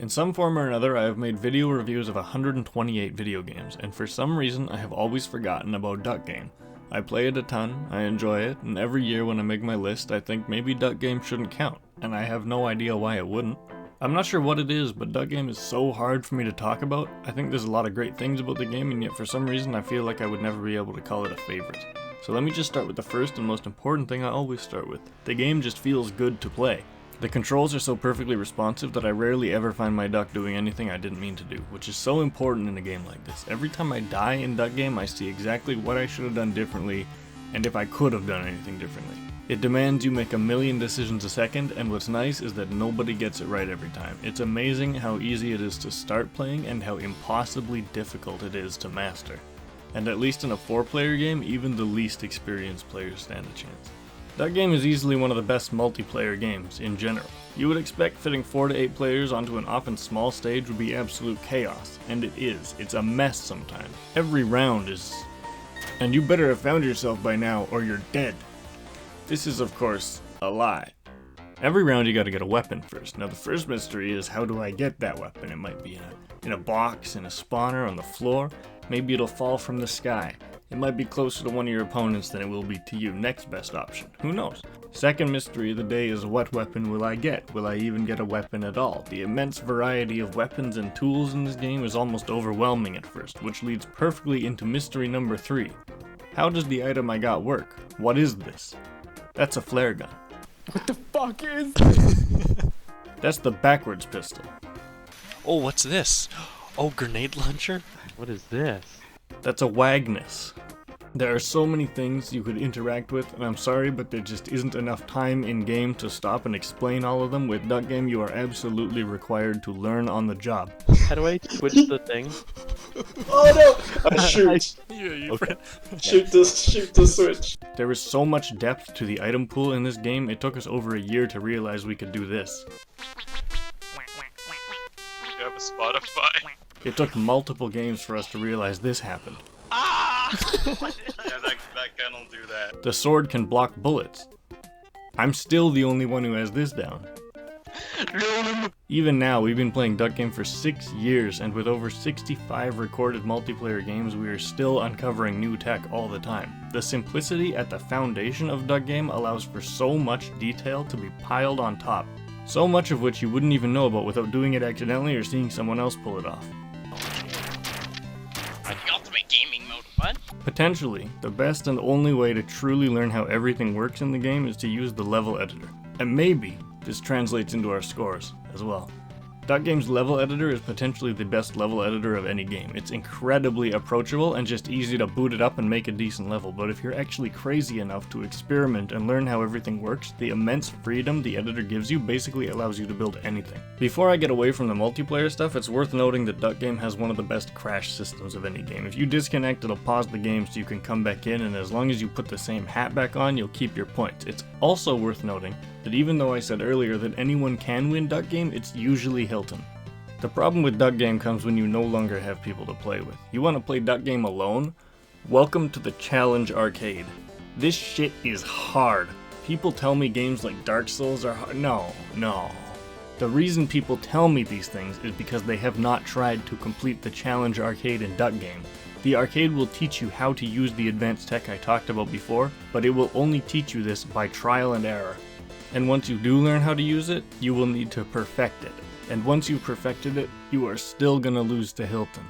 In some form or another, I have made video reviews of 128 video games, and for some reason I have always forgotten about Duck Game. I play it a ton, I enjoy it, and every year when I make my list I think maybe Duck Game shouldn't count, and I have no idea why it wouldn't. I'm not sure what it is, but Duck Game is so hard for me to talk about. I think there's a lot of great things about the game, and yet for some reason I feel like I would never be able to call it a favorite. So let me just start with the first and most important thing I always start with. The game just feels good to play. The controls are so perfectly responsive that I rarely ever find my duck doing anything I didn't mean to do, which is so important in a game like this. Every time I die in Duck Game, I see exactly what I should have done differently, and if I could have done anything differently. It demands you make a million decisions a second, and what's nice is that nobody gets it right every time. It's amazing how easy it is to start playing and how impossibly difficult it is to master. And at least in a 4-player game, even the least experienced players stand a chance. Duck Game is easily one of the best multiplayer games in general. You would expect fitting 4 to 8 players onto an often small stage would be absolute chaos, and it is. It's a mess sometimes. Every round is... And you better have found yourself by now or you're dead. This is of course a lie. Every round you gotta get a weapon first. Now the first mystery is, how do I get that weapon? It might be in a box, in a spawner, on the floor. Maybe it'll fall from the sky. It might be closer to one of your opponents than it will be to you. Next best option. Who knows? Second mystery of the day is, what weapon will I get? Will I even get a weapon at all? The immense variety of weapons and tools in this game is almost overwhelming at first, which leads perfectly into mystery number 3. How does the item I got work? What is this? That's a flare gun. What the fuck is this? That's the backwards pistol. Oh, what's this? Oh, grenade launcher? What is this? That's a Wagnus. There are so many things you could interact with, and I'm sorry, but there just isn't enough time in game to stop and explain all of them. With Duck Game, you are absolutely required to learn on the job. How do I switch the thing? Oh no! Shoot! Okay. Shoot the switch. There is so much depth to the item pool in this game, it took us over a year to realize we could do this. You have a Spotify. It took multiple games for us to realize this happened. Yeah, that gun'll do that. The sword can block bullets. I'm still the only one who has this down. Even now, we've been playing Duck Game for 6 years, and with over 65 recorded multiplayer games, we are still uncovering new tech all the time. The simplicity at the foundation of Duck Game allows for so much detail to be piled on top, so much of which you wouldn't even know about without doing it accidentally or seeing someone else pull it off. The ultimate gaming mode, what? Potentially, the best and only way to truly learn how everything works in the game is to use the level editor. And maybe this translates into our scores as well. Duck Game's level editor is potentially the best level editor of any game. It's incredibly approachable and just easy to boot it up and make a decent level, but if you're actually crazy enough to experiment and learn how everything works, the immense freedom the editor gives you basically allows you to build anything. Before I get away from the multiplayer stuff, it's worth noting that Duck Game has one of the best crash systems of any game. If you disconnect, it'll pause the game so you can come back in, and as long as you put the same hat back on, you'll keep your points. It's also worth noting that even though I said earlier that anyone can win Duck Game, it's usually Hilton. The problem with Duck Game comes when you no longer have people to play with. You want to play Duck Game alone? Welcome to the Challenge Arcade. This shit is hard. People tell me games like Dark Souls are hard. No. The reason people tell me these things is because they have not tried to complete the Challenge Arcade in Duck Game. The arcade will teach you how to use the advanced tech I talked about before, but it will only teach you this by trial and error. And once you do learn how to use it, you will need to perfect it. And once you've perfected it, you are still gonna lose to Hilton.